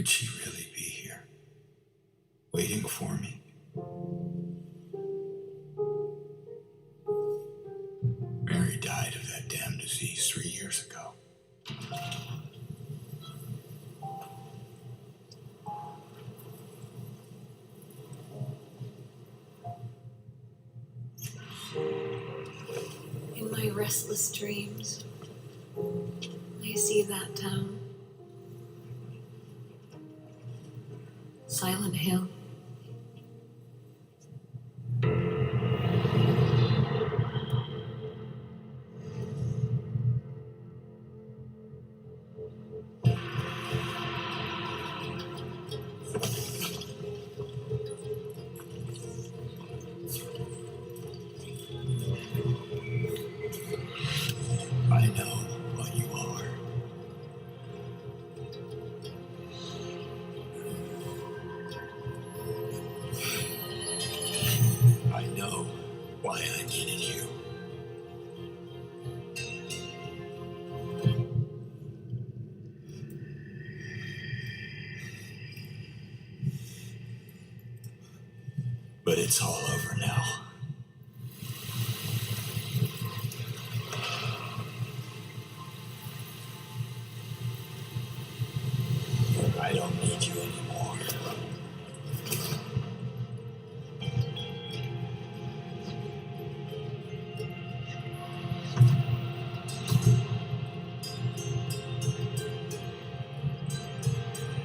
Could she really be here, waiting for me? Mary died of that damn disease 3 years ago. In my restless dreams, I see that town. Silent Hill. I know what you are. I know why I needed you. But it's all over now. I don't need you anymore.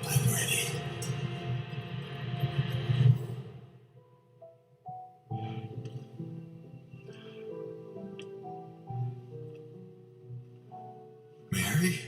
I'm ready. Mary?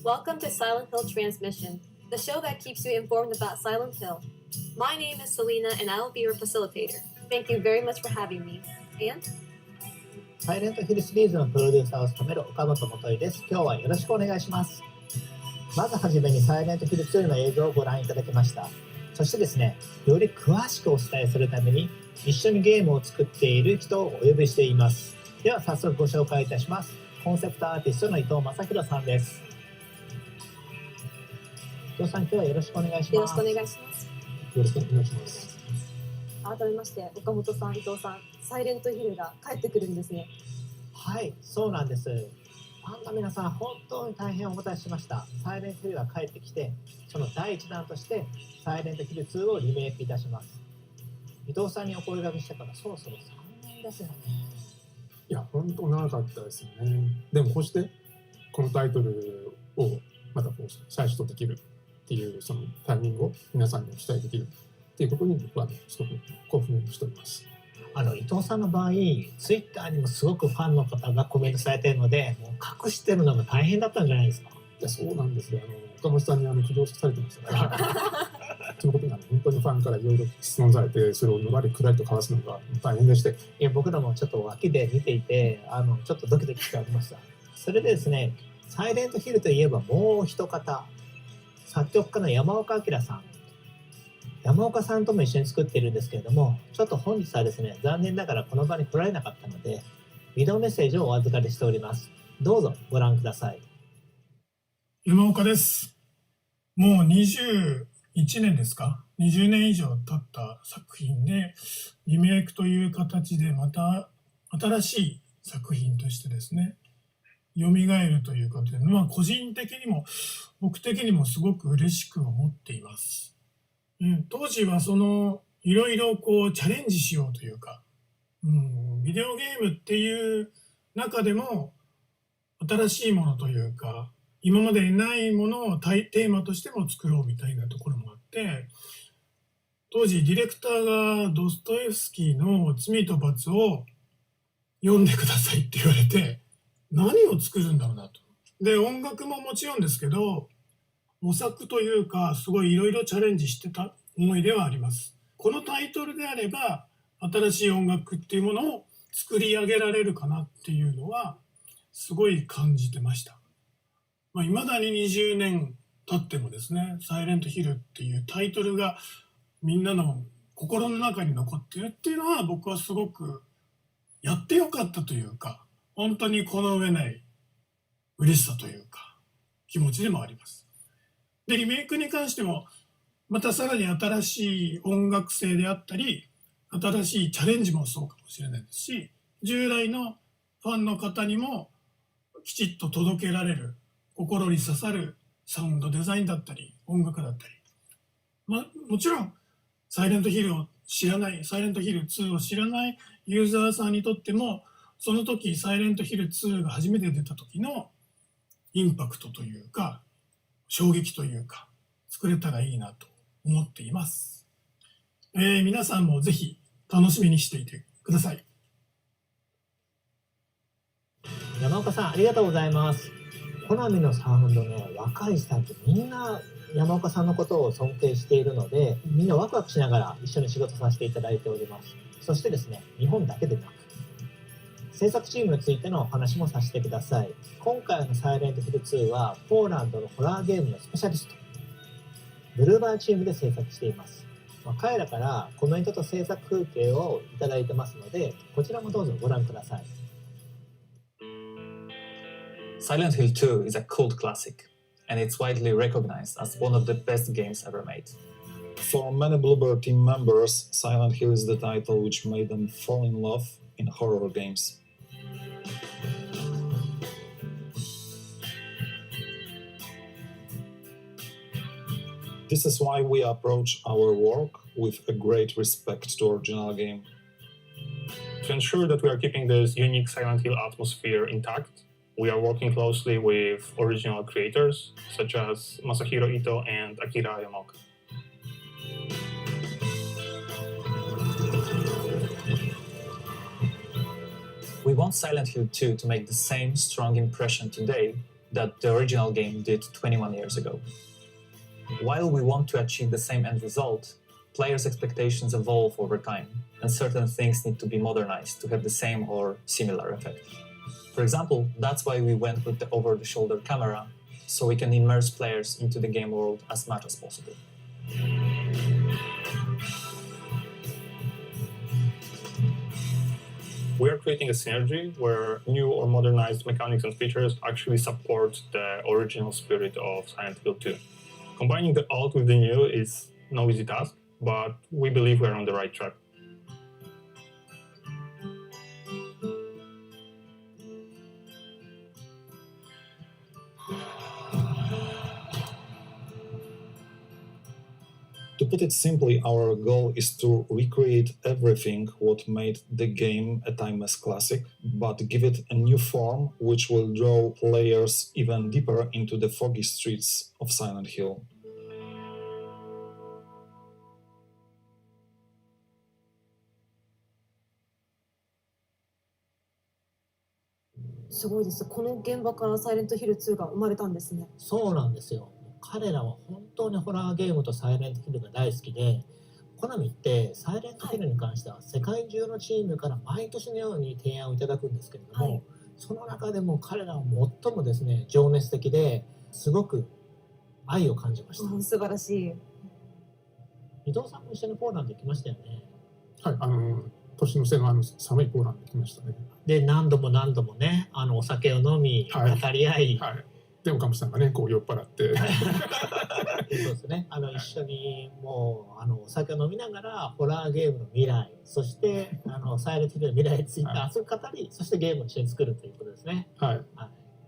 Welcome to Silent Hill Transmission, the show that keeps you informed about Silent Hill. My name is Selena and I will be your facilitator. Thank you very much for having me. And? サイレントヒルシリーズのプロデューサーを務める岡本元井です。今日はよろしくお願いします。まずはじめにサイレントヒル2の映像をご覧いただきました。そしてですね、より詳しくお伝えするために一緒にゲームを作っている人をお呼びしています。では早速ご紹介いたします。コンセプトアーティストの伊藤正弘さんです。伊藤さん、今日はよろしくお願いします。よろしくお願いします。よろしくお願いします。改めまして岡本さん、伊藤さん、サイレントヒルが帰ってくるんですね。はい、そうなんです。ファンの皆さん、本当に大変お待たせしました。サイレントヒルが帰ってきて、その第一弾としてサイレントヒル2をリメイクいたします。伊藤さんにお声掛けしてからそろそろ3年ですよね。いや、本当長かったですよね。でもこうしてこのタイトルをまたこう再始動できるっていうそのタイミングを皆さんにお伝えできるっていうことに僕はすごく興奮しております。伊藤さんの場合、ツイッターにもすごくファンの方がコメントされているので、もう隠してるのが大変だったんじゃないですか。いや、そうなんですよ。岡本さんに苦情されてましたからそのことに本当にファンからいろいろ質問されて、それをのらりくらりと交わすのが大変でして、いや、僕らもちょっと脇で見ていてちょっとドキドキしておりました。それでですね、サイレントヒルといえばもう一方、作曲家の山岡明さん。山岡さんとも一緒に作っているんですけれども、ちょっと本日はですね、残念ながらこの場に来られなかったので、ビデオメッセージをお預かりしております。どうぞご覧ください。山岡です。もう21年ですか、20年以上経った作品で、リメイクという形でまた新しい作品としてですね、蘇るということで、個人的にも僕的にもすごく嬉しく思っています。当時はいろいろチャレンジしようというか、ビデオゲームっていう中でも新しいものというか、今までにないものをテーマとしても作ろうみたいなところもあって、当時ディレクターがドストエフスキーの罪と罰を読んでくださいって言われて、何を作るんだろうなと。で、音楽ももちろんですけど、模索というか、すごいいろいろチャレンジしてた思いではあります。このタイトルであれば、新しい音楽っていうものを作り上げられるかなっていうのは、すごい感じてました。未だに20年経ってもですね、サイレントヒルっていうタイトルがみんなの心の中に残ってるっていうのは、僕はすごくやってよかったというか、本当にこの上ない嬉しさというか、気持ちでもあります。で、リメイクに関しても、またさらに新しい音楽性であったり、新しいチャレンジもそうかもしれないですし、従来のファンの方にもきちっと届けられる、心に刺さるサウンドデザインだったり、音楽だったり。もちろん、サイレントヒルを知らない、サイレントヒル2を知らないユーザーさんにとっても、その時、サイレントヒル2が初めて出た時のインパクトというか、衝撃というか、作れたらいいなと思っています。皆さんもぜひ楽しみにしていてください。山岡さん、ありがとうございます。コナミのサウンドね、若いスタッフみんな山岡さんのことを尊敬しているので、みんなワクワクしながら一緒に仕事させていただいております。そしてですね、日本だけでなく、制作チームについてのお話もさせてください。今回のサイレントヒル2は、ポーランドのホラーゲームのスペシャリスト、ブルーバーチームで制作しています。彼らからコメントと制作風景をいただいてますので、こちらもどうぞご覧ください。Silent Hill 2 is a cult classic, and it's widely recognized as one of the best games ever made. For many Bluebird team members, Silent Hill is the title which made them fall in love in horror games. This is why we approach our work with a great respect to original game. To ensure that we are keeping this unique Silent Hill atmosphere intact, we are working closely with original creators such as Masahiro Ito and Akira Yamaoka. We want Silent Hill 2 to make the same strong impression today that the original game did 21 years ago. While we want to achieve the same end result, players' expectations evolve over time, and certain things need to be modernized to have the same or similar effect. For example, that's why we went with the over-the-shoulder camera, so we can immerse players into the game world as much as possible. We are creating a synergy where new or modernized mechanics and features actually support the original spirit of Silent Hill 2. Combining the old with the new is no easy task, but we believe we are on the right track. To put it simply, our goal is to recreate everything what made the game a timeless classic, but give it a new form which will draw players even deeper into the foggy streets of Silent Hill. すごいです。この現場からサイレントヒル2が生まれたんですね。そうなんですよ。彼らは本当にホラーゲームとサイレントヒルが大好きで、コナミってサイレントヒルに関しては世界中のチームから毎年のように提案をいただくんですけれども、はい、その中でも彼らは最もですね、情熱的ですごく愛を感じました。素晴らしい。伊藤さんも一緒にポーランド行きましたよね。はい、年の瀬の寒いポーランド行きましたね。で、何度もね、お酒を飲み、はい、語り合い、はい、で岡本さんがね、こう酔っ払ってそうですね、一緒にもうお酒を飲みながらホラーゲームの未来、そしてサイレントヒルの未来について熱く語り、そしてゲームを一緒に作るということですね。はい。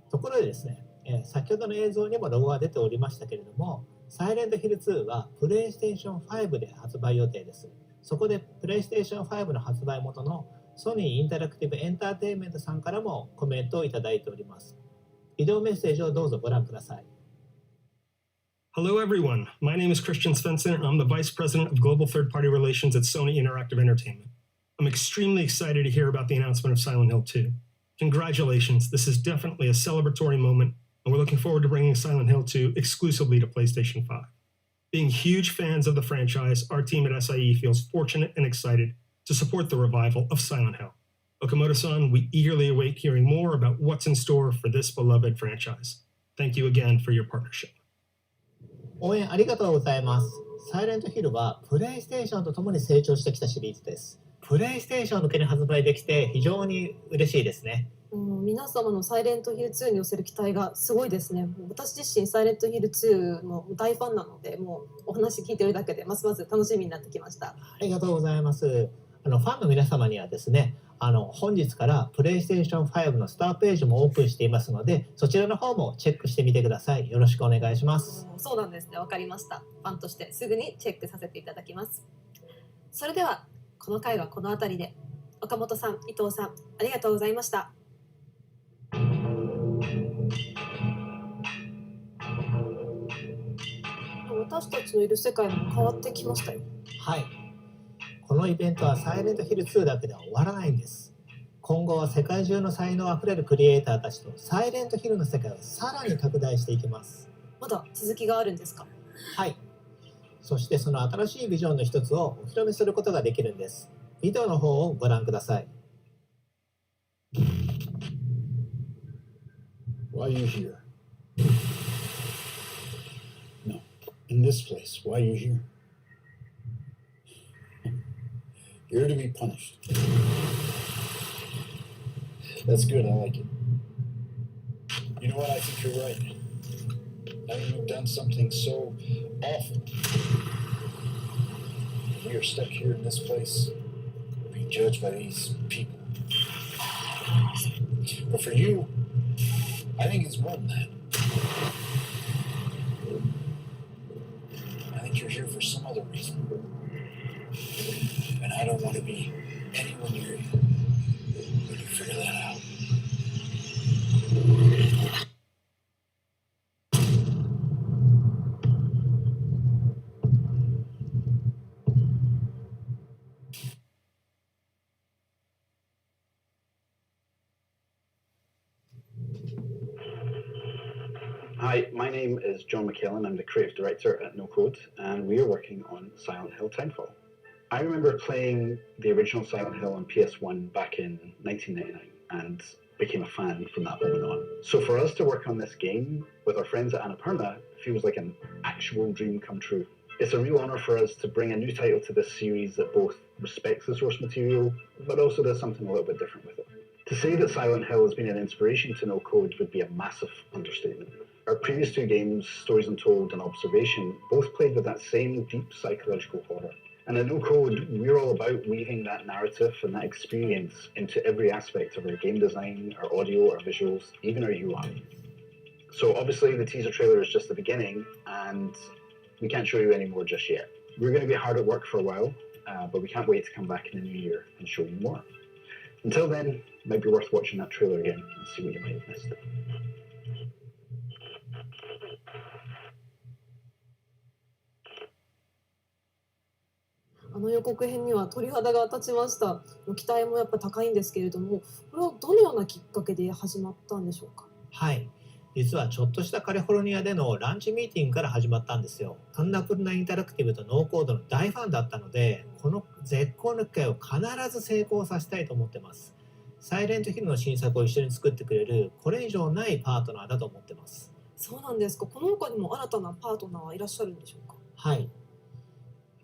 ところでですね、先ほどの映像にもロゴが出ておりましたけれども、サイレントヒル2はプレイステーション5で発売予定です。そこでプレイステーション5の発売元のソニーインタラクティブエンターテインメントさんからもコメントをいただいております。ビデオメッセージをどうぞご覧ください。Hello everyone, my name is Christian Svensson and I'm the Vice President of Global Third-Party Relations at Sony Interactive Entertainment. I'm extremely excited to hear about the announcement of Silent Hill 2. Congratulations, this is definitely a celebratory moment, and we're looking forward to bringing Silent Hill 2 exclusively to PlayStation 5. Being huge fans of the franchise, our team at SIE feels fortunate and excited to support the revival of Silent Hill. Okamoto-san, we eagerly await hearing more about what's in store for this beloved franchise. Thank you again for your partnership. 応援ありがとうございます。サイレントヒルはプレイステーションとともに成長してきたシリーズです。プレイステーション向けに発売できて非常に嬉しいですね。皆様のサイレントヒル2に寄せる期待がすごいですね。私自身サイレントヒル2の大ファンなので、もうお話聞いてるだけでますます楽しみになってきました。ありがとうございます。ファンの皆様にはですね、本日からプレイステーション5のスターページもオープンしていますので、そちらの方もチェックしてみてください。よろしくお願いします。そうなんですね。わかりました。ファンとしてすぐにチェックさせていただきます。それではこの回はこの辺りで、岡本さん、伊藤さん、ありがとうございました。私たちのいる世界も変わってきましたよ。はい。このイベントはサイレントヒル2だけでは終わらないんです。今後は世界中の才能あふれるクリエイターたちとサイレントヒルの世界をさらに拡大していきます。まだ続きがあるんですか？はい。そしてその新しいビジョンの一つをお披露目することができるんです。ビデオの方をご覧ください。Why are you here? No, in this place. Why are you here? You're to be punished. That's good, I like it. You know what, I think you're right. Now you've done something so awful. We are stuck here in this place, being judged by these people. But for you, I think it's more than that. I think you're here for some other reason. And I don't want to be anywhere near you when you figure that out. Hi, my name is John McKellen. I'm the creative director at No Code, and we are working on Silent Hill Townfall. I remember playing the original Silent Hill on PS1 back in 1999 and became a fan from that moment on. So for us to work on this game with our friends at Annapurna feels like an actual dream come true. It's a real honour for us to bring a new title to this series that both respects the source material, but also does something a little bit different with it. To say that Silent Hill has been an inspiration to No Code would be a massive understatement. Our previous two games, Stories Untold and Observation, both played with that same deep psychological horror. And at No Code, we're all about weaving that narrative and that experience into every aspect of our game design, our audio, our visuals, even our UI. So obviously the teaser trailer is just the beginning, and we can't show you any more just yet. We're going to be hard at work for a while, but we can't wait to come back in the new year and show you more. Until then, it might be worth watching that trailer again and see what you might have missed. あの予告編には鳥肌が立ちました。期待もやっぱ高いんですけれども、これはどのようなきっかけで始まったんでしょうか？はい。実はちょっとしたカリフォルニアでのランチミーティングから始まったんですよ。アンナプルナインタラクティブとノーコードの大ファンだったので、この絶好の機会を必ず成功させたいと思ってます。サイレントヒルの新作を一緒に作ってくれる、これ以上ないパートナーだと思ってます。そうなんですか。この他にも新たなパートナーはいらっしゃるんでしょうか？はい。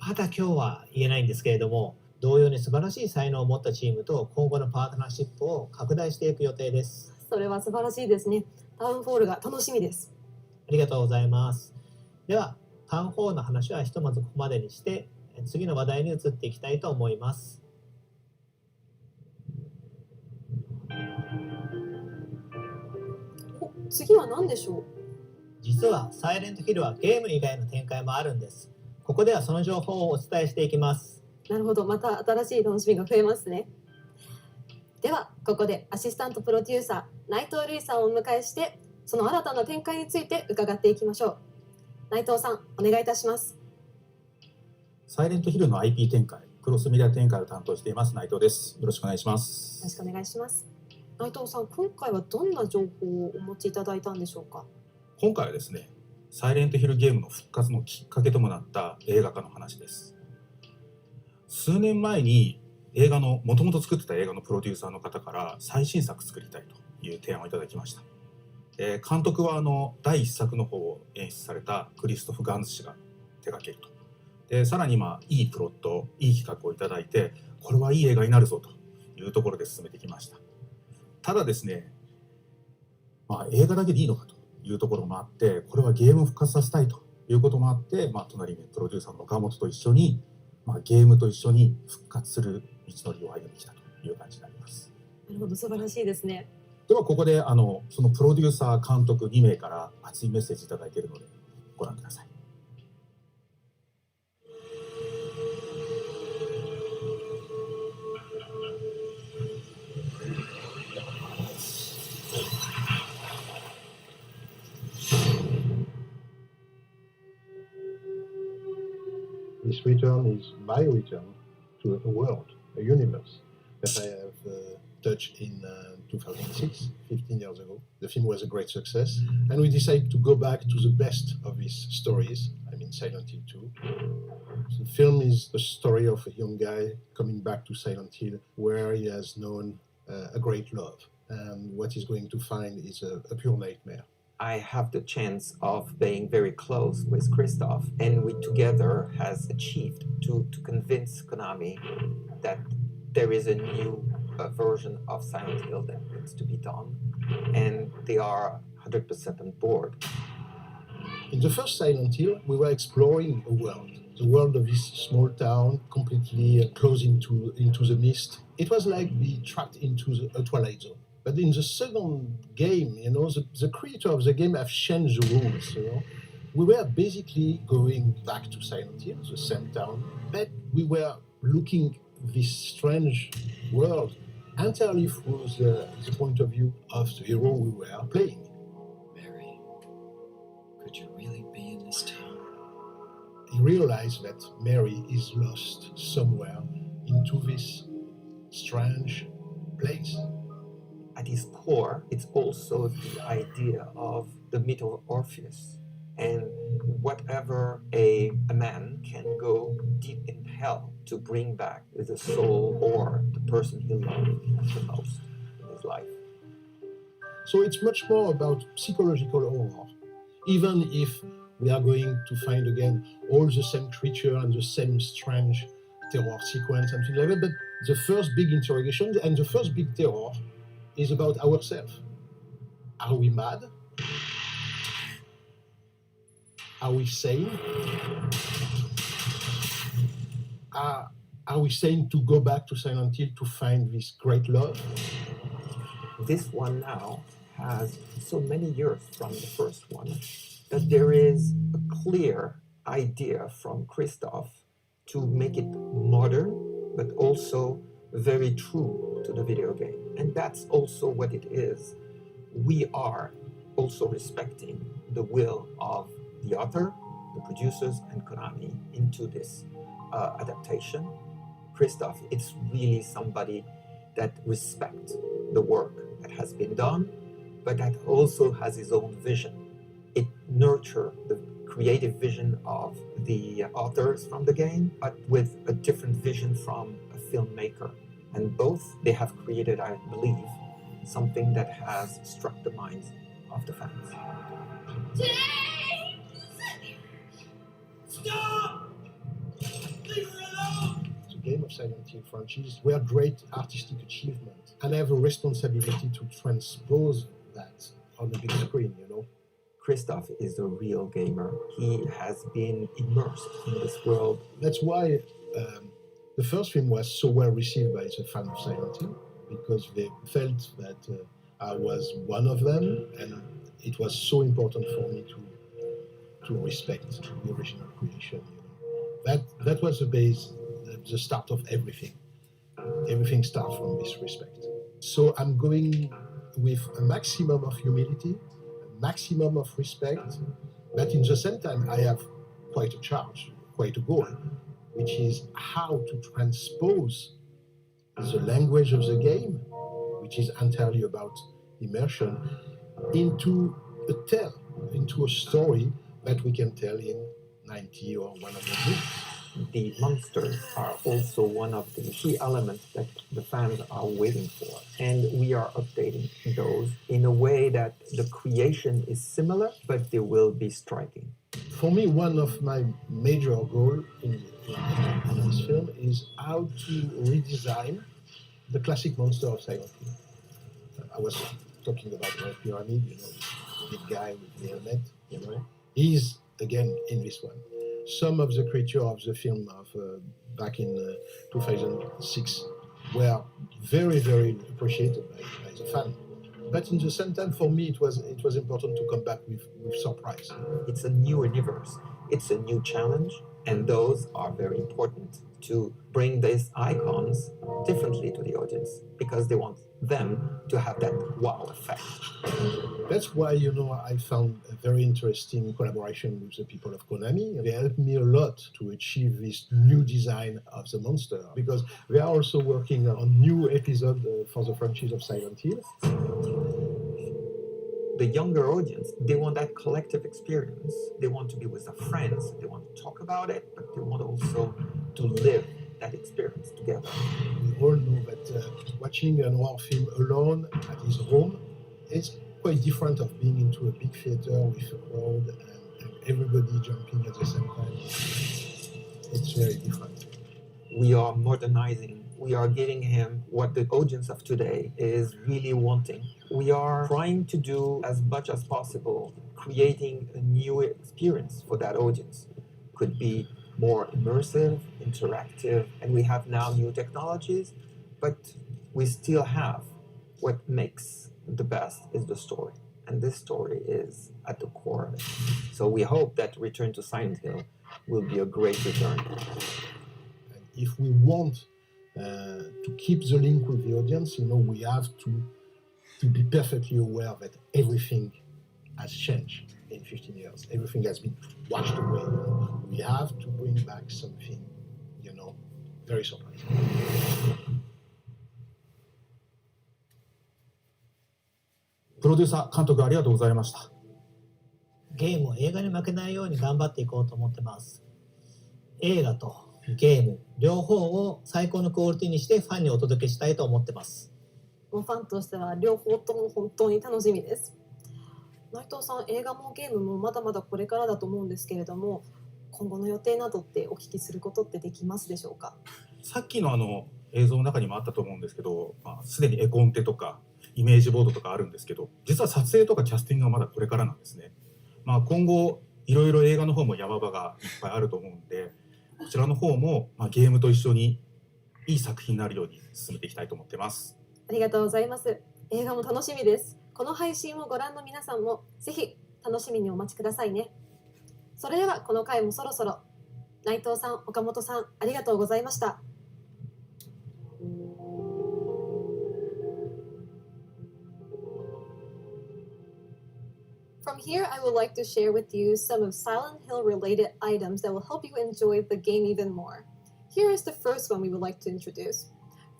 まだ今日は言えないんですけれども、同様に素晴らしい才能を持ったチームと今後のパートナーシップを拡大していく予定です。それは素晴らしいですね。タウンフォールが楽しみです。ありがとうございます。では、タウンフォールの話はひとまずここまでにして、次の話題に移っていきたいと思います。次は何でしょう？実はサイレントヒルはゲーム以外の展開もあるんです。ここではその情報をお伝えしていきます。なるほど、また新しい楽しみが増えますね。ではここでアシスタントプロデューサー内藤瑠衣さんをお迎えして、その新たな展開について伺っていきましょう。内藤さん、お願いいたします。サイレントヒルの IP 展開、クロスメディア展開を担当しています内藤です。よろしくお願いします。よろしくお願いします。内藤さん、今回はどんな情報をお持ちいただいたんでしょうか？今回はですね、サイレントヒルゲームの復活のきっかけともなった映画化の話です。数年前にもともと作ってた映画のプロデューサーの方から最新作作りたいという提案をいただきました。監督は第1作の方を演出されたクリストフ・ガンズ氏が手掛けると。でさらにいいプロット、いい企画をいただいて、これはいい映画になるぞというところで進めてきました。ただですね、映画だけでいいのかというところもあって、これはゲームを復活させたいということもあって、隣にプロデューサーの岡本と一緒に、ゲームと一緒に復活する道のりを歩んできたという感じになります。なるほど、素晴らしいですね。ではここでそのプロデューサー監督2名から熱いメッセージいただいているのでご覧ください。This return is my return to a world, a universe that I have touched in 2006, 15 years ago. The film was a great success, and we decided to go back to the best of his stories, I mean Silent Hill 2. The film is the story of a young guy coming back to Silent Hill where he has known a great love, and what he's going to find is a pure nightmare. I have the chance of being very close with Christoph, and we together has achieved to convince Konami that there is a new version of Silent Hill that needs to be done, and they are 100% on board. In the first Silent Hill, we were exploring a world, the world of this small town, completely closed into the mist. It was like being trapped into a Twilight Zone. But in the second game, the creator of the game have changed the rules, We were basically going back to Silent Hill, the same town, but we were looking this strange world entirely through the point of view of the hero we were playing. Mary, could you really be in this town? He realized that Mary is lost somewhere into this strange place. At its core, it's also the idea of the myth of Orpheus. And whatever a man can go deep in hell to bring back the soul or the person he loved the most in his life. So it's much more about psychological horror. Even if we are going to find again all the same creature and the same strange terror sequence and things like that, but the first big interrogation and the first big terror is about ourselves. Are we mad? Are we sane? Are we sane to go back to Silent Hill to find this great love? This one now has so many years from the first one that there is a clear idea from Christoph to make it modern, but also very true to the video game. And that's also what it is. We are also respecting the will of the author, the producers, and Konami into this adaptation. Christoph, it's really somebody that respects the work that has been done, but that also has his own vision. It nurtures the creative vision of the authors from the game, but with a different vision from a filmmaker. And both, they have created, I believe, something that has struck the minds of the fans. James! Stop! Leave her alone! The game of Silent Hill franchise were great artistic achievement, and I have a responsibility to transpose that on the big screen, Christoph is a real gamer. He has been immersed in this world. That's why the first film was so well received by the fans of Silent Hill, because they felt that I was one of them, and it was so important for me to respect the original creation. That was the base, the start of everything. Everything starts from this respect. So I'm going with a maximum of humility, a maximum of respect, but in the same time I have quite a charge, quite a goal, which is how to transpose the language of the game, which which is entirely about immersion, into a tale, into a story that we can tell in 90 or 100 minutes. The monsters are also one of the key elements that the fans are waiting for. And we are updating those in a way that the creation is similar, but they will be striking. For me, one of my major goals in this film is how to redesign the classic monster of Silent Hill. I was talking about the pyramid, the big guy with the helmet, he's again in this one. Some of the creatures of the film of back in 2006 were very, very appreciated by the fan. But in the same time, for me, it was important to come back with surprise. It's a new universe. It's a new challenge, and those are very important to bring these icons differently to the audience because they want them to have that wow effect. That's why, I found a very interesting collaboration with the people of Konami. They helped me a lot to achieve this new design of the monster because they are also working on new episodes for the franchise of Silent Hill. The younger audience, they want that collective experience. They want to be with their friends. They want to talk about it, but they want also to live that experience together. We all know that watching an horror film alone at his home is quite different of being into a big theater with a crowd and everybody jumping at the same time. It's very different. We are modernizing. We are giving him what the audience of today is really wanting. We are trying to do as much as possible, creating a new experience for that audience. Could be more immersive, interactive, and we have now new technologies, but we still have what makes the best is the story. And this story is at the core of it. So we hope that Return to Silent Hill will be a great return. And if we want to keep the link with the audience, we have to be perfectly aware that everything has changed in 15 years. Everything has been washed away. We have to bring back something, very surprising. プロデューサー、監督ありがとうございました。ゲームを映画に負けないように頑張っていこうと思ってます。映画とゲーム両方を最高のクオリティにしてファンにお届けしたいと思ってます。もうファンとしては両方とも本当に楽しみです。内藤さん、映画もゲームもまだまだこれからだと思うんですけれども、今後の予定などってお聞きすることってできますでしょうか。さっきの映像の中にもあったと思うんですけど、すでに絵コンテとかイメージボードとかあるんですけど、実は撮影とかキャスティングはまだこれからなんですね。今後いろいろ映画の方も山場がいっぱいあると思うんで、こちらの方もゲームと一緒にいい作品になるように進めていきたいと思ってます。ありがとうございます。映画も楽しみです。この配信をご覧の皆さんもぜひ楽しみにお待ちくださいね。それではこの回もそろそろ。内藤さん、岡本さん、ありがとうございました。From here, I would like to share with you some of Silent Hill related items that will help you enjoy the game even more. Here is the first one we would like to introduce.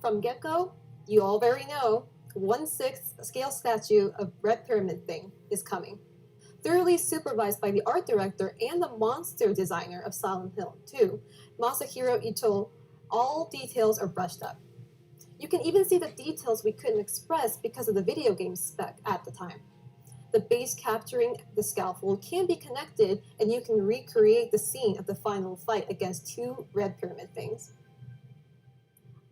From get-go, you all very know, 1/6 scale statue of Red Pyramid Thing is coming. Thoroughly supervised by the art director and the monster designer of Silent Hill 2, Masahiro Ito, all details are brushed up. You can even see the details we couldn't express because of the video game spec at the time. The base capturing the scaffold can be connected and you can recreate the scene of the final fight against 2 Red Pyramid Things.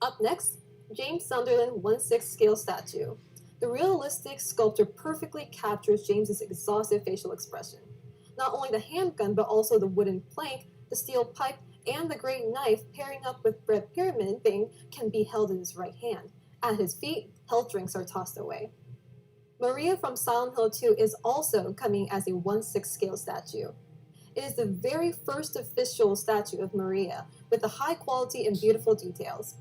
Up next, James Sunderland 1/6 scale statue. The realistic sculpture perfectly captures James's exhaustive facial expression. Not only the handgun, but also the wooden plank, the steel pipe, and the great knife pairing up with Red Pyramid Thing can be held in his right hand. At his feet, health drinks are tossed away. Maria from Silent Hill 2 is also coming as a 1/6 scale statue. It is the very first official statue of Maria, with the high quality and beautiful details.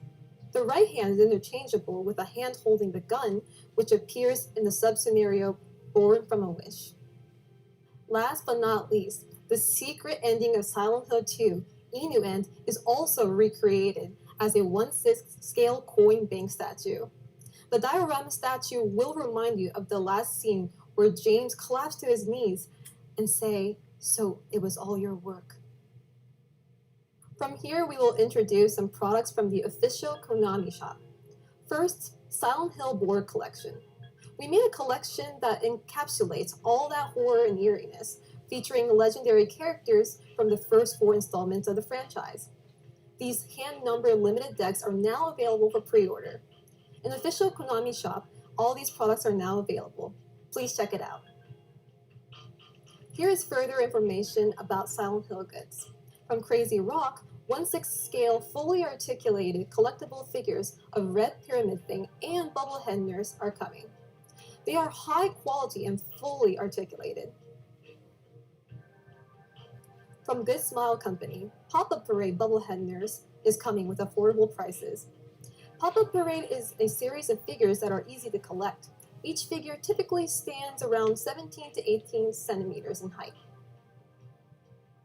The right hand is interchangeable with a hand holding the gun, which appears in the sub-scenario Born from a Wish. Last but not least, the secret ending of Silent Hill 2, Inu End, is also recreated as a 1/6 scale coin bank statue. The diorama statue will remind you of the last scene where James collapsed to his knees and say, "So it was all your work." From here, we will introduce some products from the official Konami shop. First, Silent Hill board collection. We made a collection that encapsulates all that horror and eeriness, featuring legendary characters from the first 4 installments of the franchise. These hand-numbered limited decks are now available for pre-order. In the official Konami shop, all these products are now available. Please check it out. Here is further information about Silent Hill goods. From Crazy Rock, 1/6 scale fully articulated collectible figures of Red Pyramid Thing and Bubblehead Nurse are coming. They are high quality and fully articulated. From Good Smile Company, Pop-Up Parade Bubblehead Nurse is coming with affordable prices. Pop-Up Parade is a series of figures that are easy to collect. Each figure typically stands around 17 to 18 centimeters in height.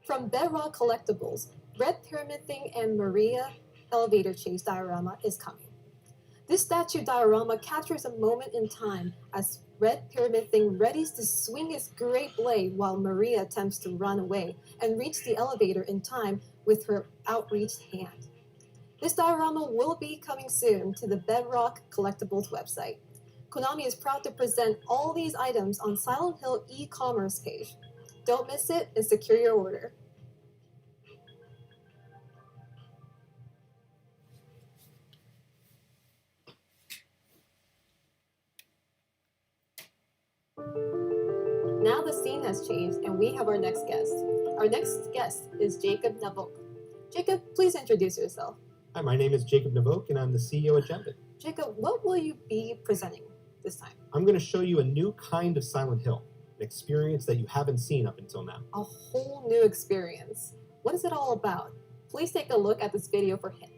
From Bedrock Collectibles, Red Pyramid Thing and Maria Elevator Chase diorama is coming. This statue diorama captures a moment in time as Red Pyramid Thing readies to swing his great blade while Maria attempts to run away and reach the elevator in time with her outreached hand. This diorama will be coming soon to the Bedrock Collectibles website. Konami is proud to present all these items on Silent Hill e-commerce page. Don't miss it and secure your order. Now the scene has changed and we have our next guest. Our next guest is Jacob Navok. Jacob, please introduce yourself. Hi, my name is Jacob Navok and I'm the CEO at Genvid. Jacob, what will you be presenting this time? I'm going to show you a new kind of Silent Hill, an experience that you haven't seen up until now. A whole new experience. What is it all about? Please take a look at this video for hint.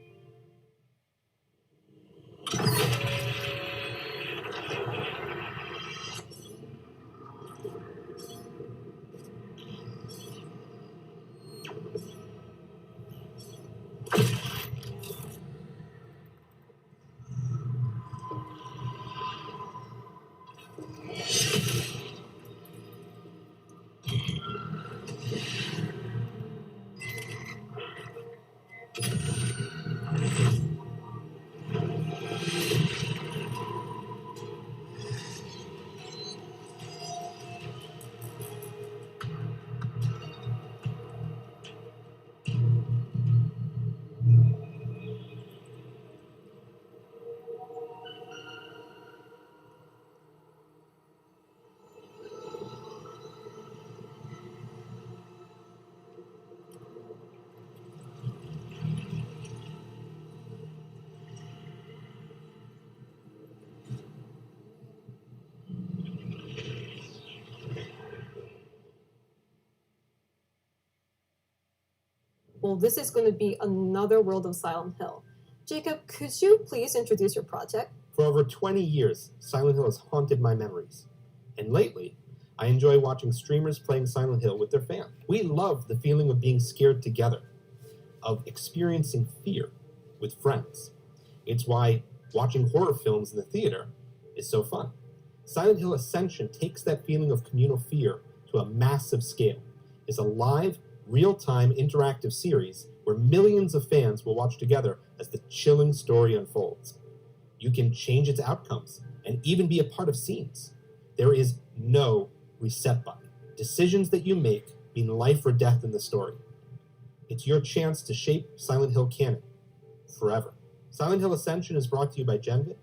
Well, this is going to be another world of Silent Hill. Jacob, could you please introduce your project? For over 20 years, Silent Hill has haunted my memories. And lately, I enjoy watching streamers playing Silent Hill with their fans. We love the feeling of being scared together, of experiencing fear with friends. It's why watching horror films in the theater is so fun. Silent Hill Ascension takes that feeling of communal fear to a massive scale. It's a live, real-time interactive series where millions of fans will watch together as the chilling story unfolds. You can change its outcomes and even be a part of scenes. There is no reset button. Decisions that you make mean life or death in the story. It's your chance to shape Silent Hill canon forever. Silent Hill Ascension is brought to you by Genvid,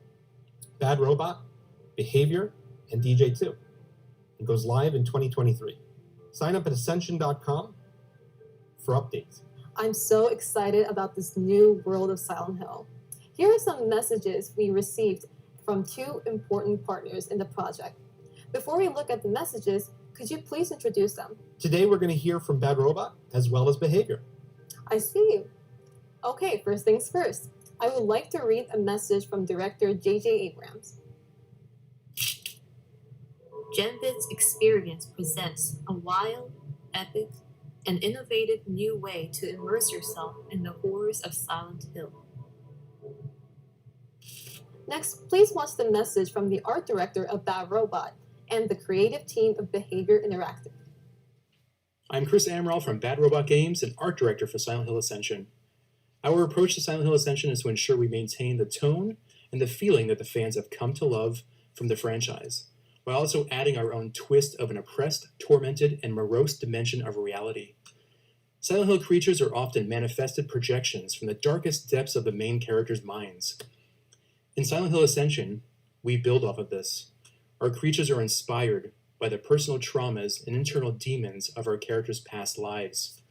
Bad Robot, Behavior, and DJ2. It goes live in 2023. Sign up at ascension.com for updates. I'm so excited about this new world of Silent Hill. Here are some messages we received from 2 important partners in the project. Before we look at the messages, could you please introduce them? Today we're going to hear from Bad Robot as well as Behavior. I see. Okay, first things first. I would like to read a message from director J.J. Abrams. Genvid's experience presents a wild, epic, and innovative new way to immerse yourself in the horrors of Silent Hill. Next, please watch the message from the art director of Bad Robot and the creative team of Behavior Interactive. I'm Chris Amaral from Bad Robot Games and art director for Silent Hill Ascension. Our approach to Silent Hill Ascension is to ensure we maintain the tone and the feeling that the fans have come to love from the franchise, while also adding our own twist of an oppressed, tormented, and morose dimension of reality. Silent Hill creatures are often manifested projections from the darkest depths of the main characters' minds. In Silent Hill Ascension, we build off of this. Our creatures are inspired by the personal traumas and internal demons of our characters' past lives.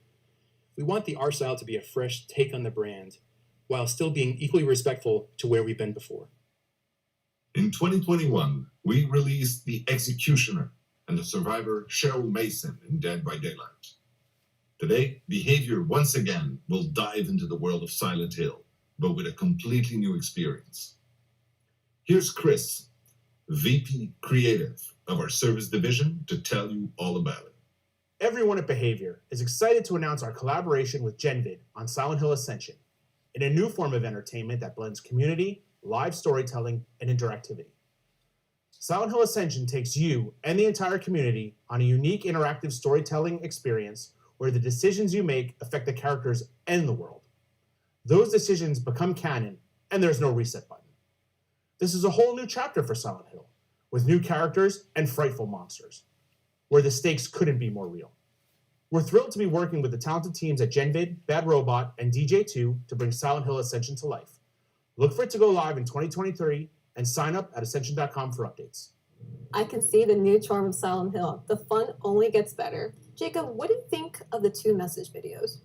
We want the art style to be a fresh take on the brand, while still being equally respectful to where we've been before. In 2021, we released The Executioner and the survivor Cheryl Mason in Dead by Daylight. Today, Behavior once again will dive into the world of Silent Hill, but with a completely new experience. Here's Chris, VP Creative of our service division, to tell you all about it. Everyone at Behavior is excited to announce our collaboration with GenVid on Silent Hill Ascension, in a new form of entertainment that blends community, live storytelling, and interactivity. Silent Hill Ascension takes you and the entire community on a unique interactive storytelling experience where the decisions you make affect the characters and the world. Those decisions become canon, and there's no reset button. This is a whole new chapter for Silent Hill, with new characters and frightful monsters, where the stakes couldn't be more real. We're thrilled to be working with the talented teams at GenVid, Bad Robot, and DJ2 to bring Silent Hill Ascension to life. Look for it to go live in 2023 and sign up at Ascension.com for updates. I can see the new charm of Silent Hill. The fun only gets better. Jacob, what do you think of the two message videos?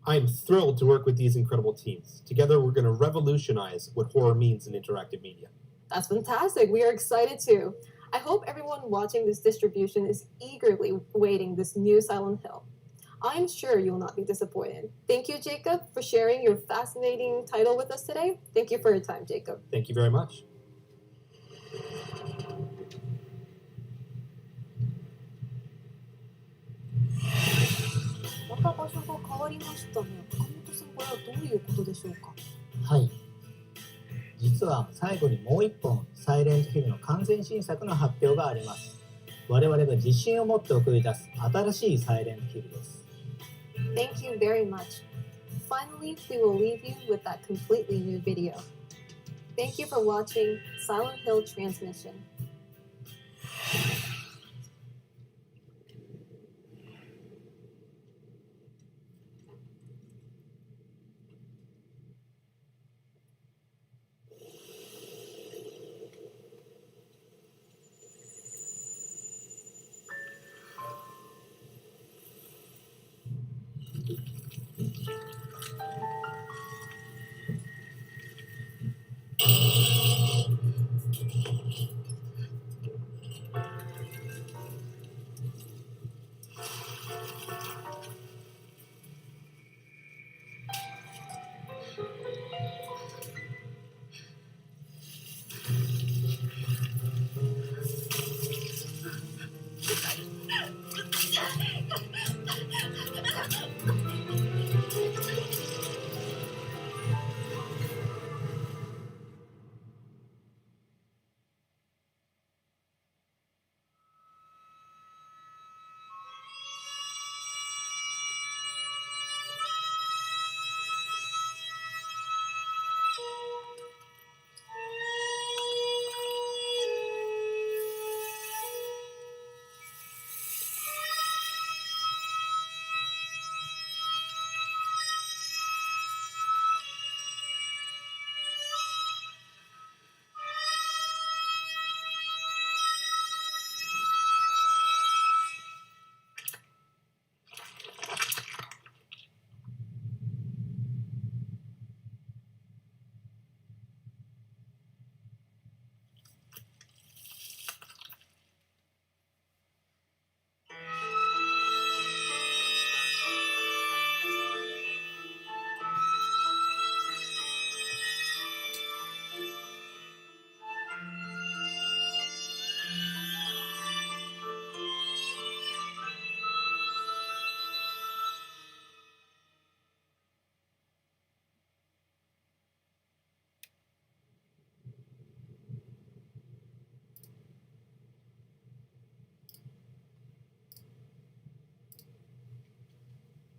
I'm thrilled to work with these incredible teams. Together, we're going to revolutionize what horror means in interactive media. That's fantastic. We are excited too. I hope everyone watching this distribution is eagerly awaiting this new Silent Hill. I'm sure you will not be disappointed. Thank you, Jacob, for sharing your fascinating title with us today. Thank you for your time, Jacob. Thank you very much. また場所が変わりましたね。岡本さん、これはどういうことでしょうか。はい。実は最後にもう一本、サイレントヒルの完全新作の発表があります。我々が自信を持って送り出す新しいサイレントヒルです。Thank you very much. Finally, we will leave you with that completely new video. Thank you for watching Silent Hill Transmission.